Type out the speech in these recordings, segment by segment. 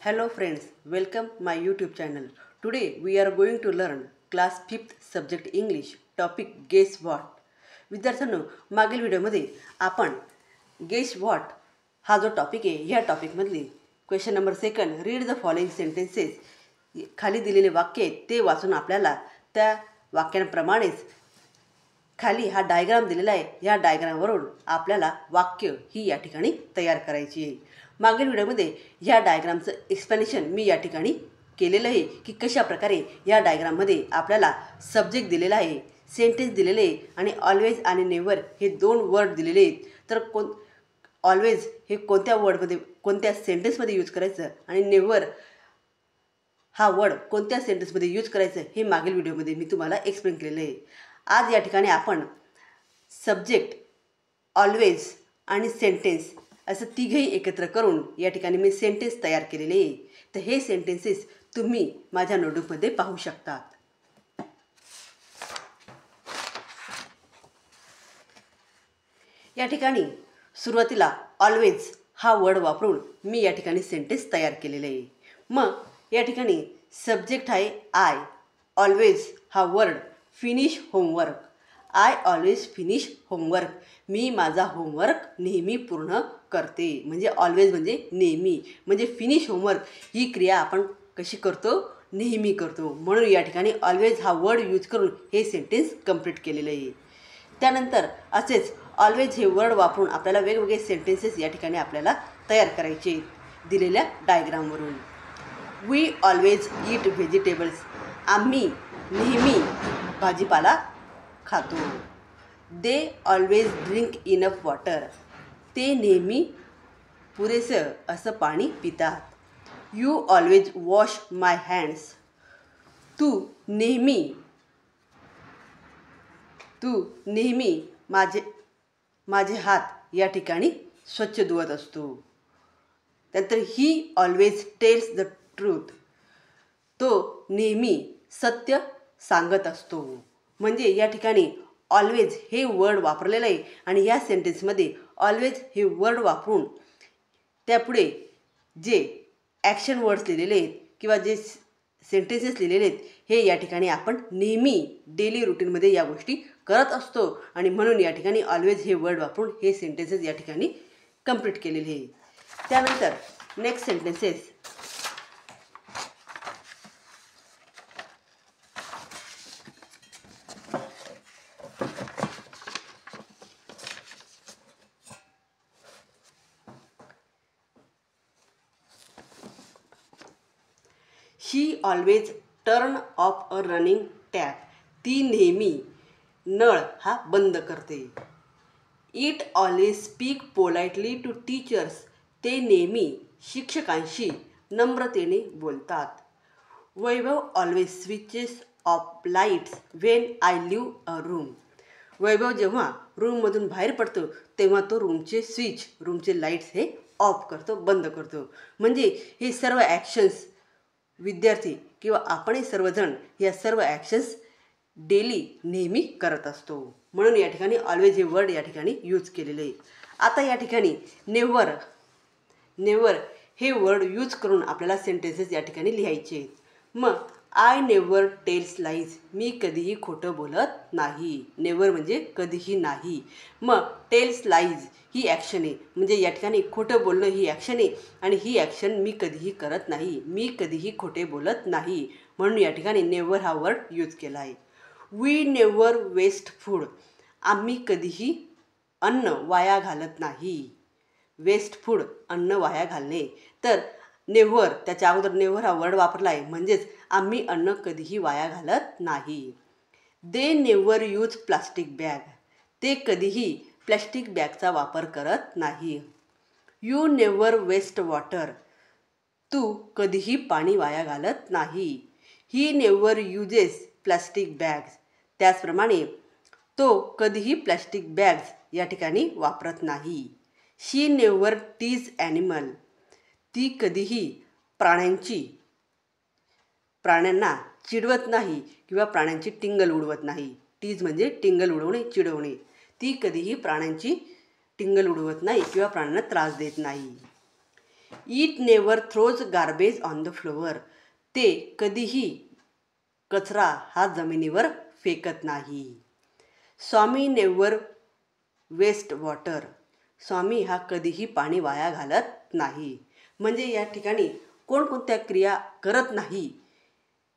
Hello friends, welcome my YouTube channel. Today we are going to learn class 5th subject English topic guess what. विद्यार्थ्यांनो, मागील व्हिडिओमध्ये आपण guess what हा जो topic आहे ह्या टॉपिकमधली question number 2 read the following sentences खाली दिलेले वाक्य आहेत ते वाचून आपल्याला त्या वाक्यांप्रमाणेच खाली हा डायग्राम दिलेला आहे या डायग्रामवरून आपल्याला वाक्य ही या ठिकाणी तयार करायची आहे. मागील व्हिडिओमध्ये या डायग्रामचं एक्सप्लेनेशन मी या ठिकाणी केलेलं आहे की कशा प्रकारे या डायग्राममध्ये आपल्याला सब्जेक्ट दिलेला आहे, सेंटेन्स दिलेले आहे आणि ऑलवेज आणि नेव्हर हे दोन वर्ड दिलेले आहेत. तर ऑलवेज हे कोणत्या वर्डमध्ये कोणत्या सेंटेन्समध्ये यूज करायचं आणि नेव्हर हा वर्ड कोणत्या सेंटेन्समध्ये यूज करायचं हे मागील व्हिडिओमध्ये मी तुम्हाला एक्सप्लेन केलेलं आहे. आज या ठिकाणी आपण सब्जेक्ट, ऑलवेज आणि सेंटेन्स असं तिघही एकत्र करून या ठिकाणी मी सेंटेन्स तयार केलेले आहे. तर हे सेंटेन्सेस तुम्ही माझ्या नोटबुकमध्ये पाहू शकता. या ठिकाणी सुरुवातीला ऑलवेज हा वर्ड वापरून मी या ठिकाणी सेंटेन्स तयार केलेले आहे. मग या ठिकाणी सब्जेक्ट आहे आय, ऑलवेज हा word finish homework. I always finish homework. मी माझा होमवर्क नेहमी पूर्ण करते. म्हणजे ऑलवेज म्हणजे नेहमी, म्हणजे फिनिश होमवर्क ही क्रिया आपण कशी करतो, नेहमी करतो. म्हणून या ठिकाणी ऑलवेज हा वर्ड यूज करून हे सेंटेन्स कंप्लीट केलेलं आहे. त्यानंतर असेच ऑलवेज हे वर्ड वापरून आपल्याला वेगवेगळे सेंटेन्सेस या ठिकाणी आपल्याला तयार करायचे दिलेल्या डायग्रामवरून. We always eat vegetables. आम्ही नेहमी भाजीपाला खातो. They always drink enough water. ते नेहमी पुरेसं असं पाणी पितात. You always wash my hands. तू नेहमी माझे हात या ठिकाणी स्वच्छ धुवत असतो. त्यानंतर he always tells the truth. तो नेहमी सत्य सांगत असतो. म्हणजे या ठिकाणी ऑलवेज हे वर्ड वापरलेलं आहे आणि या सेंटेन्समध्ये ऑलवेज हे वर्ड वापरून त्यापुढे जे ॲक्शन वर्ड्स लिहिलेले आहेत किंवा जे सेंटेन्सेस लिहिलेले आहेत हे या ठिकाणी आपण नेहमी डेली रुटीनमध्ये या गोष्टी करत असतो आणि म्हणून या ठिकाणी ऑलवेज हे वर्ड वापरून हे सेंटेन्सेस या ठिकाणी कंप्लीट केलेले आहे. त्यानंतर next sentences. She always turn off a running tap. ती नेहमी नळ हा बंद करते. It always speak politely to teachers. ते नेहमी शिक्षकांशी नम्रतेने बोलतात. Vaibhav always switches off lights when I leave a room. Vaibhav जेव्हा रूममधून बाहेर पडतो तेव्हा तो रूमचे लाईट्स हे ऑफ करतो, बंद करतो. म्हणजे हे सर्व ॲक्शन्स विद्यार्थी किंवा आपण सर्वजण या सर्व ॲक्शन्स डेली नेहमी करत असतो. म्हणून या ठिकाणी ऑलवेज हे वर्ड या ठिकाणी यूज केलेले आहे. आता या ठिकाणी नेव्हर हे वर्ड यूज करून आपल्याला सेंटेन्सेस या ठिकाणी लिहायचे आहेत. मग आय नेव्हर टेल्स लाईज. मी कधीही खोटं बोलत नाही. नेव्हर म्हणजे कधीही नाही. मग टेल्स लाईज ही ॲक्शन आहे. म्हणजे या ठिकाणी खोटं बोलणं ही ॲक्शन आहे आणि ही ॲक्शन मी कधीही करत नाही. मी कधीही खोटे बोलत नाही. म्हणून या ठिकाणी नेव्हर हा वर्ड यूज केला आहे. We never waste food. आम्ही कधीही अन्न वाया घालत नाही. वेस्ट फूड अन्न वाया घालणे. तर नेव्हर त्याच्या अगोदर नेव्हर हा वर्ड वापरला आहे म्हणजेच आम्ही अन्न कधीही वाया घालत नाही. They never use plastic bag. ते कधीही प्लॅस्टिक बॅगचा वापर करत नाही. You never waste water. तू कधीही पाणी वाया घालत नाही. He never uses plastic bags. त्याचप्रमाणे तो कधीही प्लॅस्टिक बॅग्स या ठिकाणी वापरत नाही. She never tease animal. ती कधीही प्राण्यांना चिडवत नाही किंवा प्राण्यांची टिंगल उडवत नाही. टीज म्हणजे टिंगल उडवणे, चिडवणे. ती कधीही प्राण्यांची टिंगल उडवत नाही किंवा प्राण्यांना त्रास देत नाही. It never throws garbage on the floor. ते कधीही कचरा हा जमिनीवर फेकत नाही. Swami never waste water. Swami हा कधीही पाणी वाया घालत नाही. म्हणजे या ठिकाणी कोणकोणत्या क्रिया करत नाही,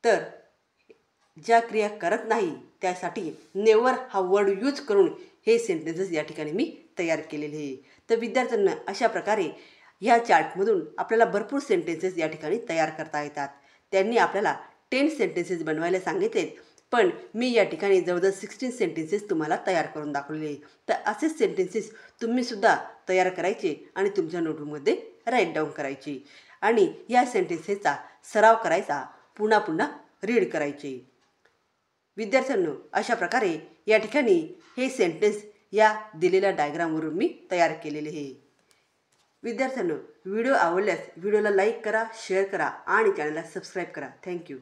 तर ज्या क्रिया करत नाही त्यासाठी नेवर हा वर्ड यूज करून हे सेंटेन्सेस या ठिकाणी मी तयार केलेले आहे. तर विद्यार्थ्यांना अशा प्रकारे ह्या चार्टमधून आपल्याला भरपूर सेंटेन्सेस या ठिकाणी तयार करता येतात. त्यांनी आपल्याला 10 सेंटेन्सेस बनवायला सांगितलेत, पण मी या ठिकाणी जवळजवळ 16 सेंटेन्सेस तुम्हाला तयार करून दाखवलेले. तर असेच सेंटेन्सेस तुम्हीसुद्धा तयार करायचे आणि तुमच्या नोटबुकमध्ये राईट डाऊन करायचे आणि या सेंटेन्सेसचा सराव करायचा, पुन्हा पुन्हा रीड करायचे. विद्यार्थ्यांनो, अशा प्रकारे या ठिकाणी हे सेंटेन्स या दिलेल्या डायग्रामवरून मी तयार केलेले आहे. विद्यार्थ्यांनो, व्हिडिओ आवडल्यास व्हिडिओला लाईक करा, शेअर करा आणि चॅनलला सबस्क्राईब करा. थँक्यू.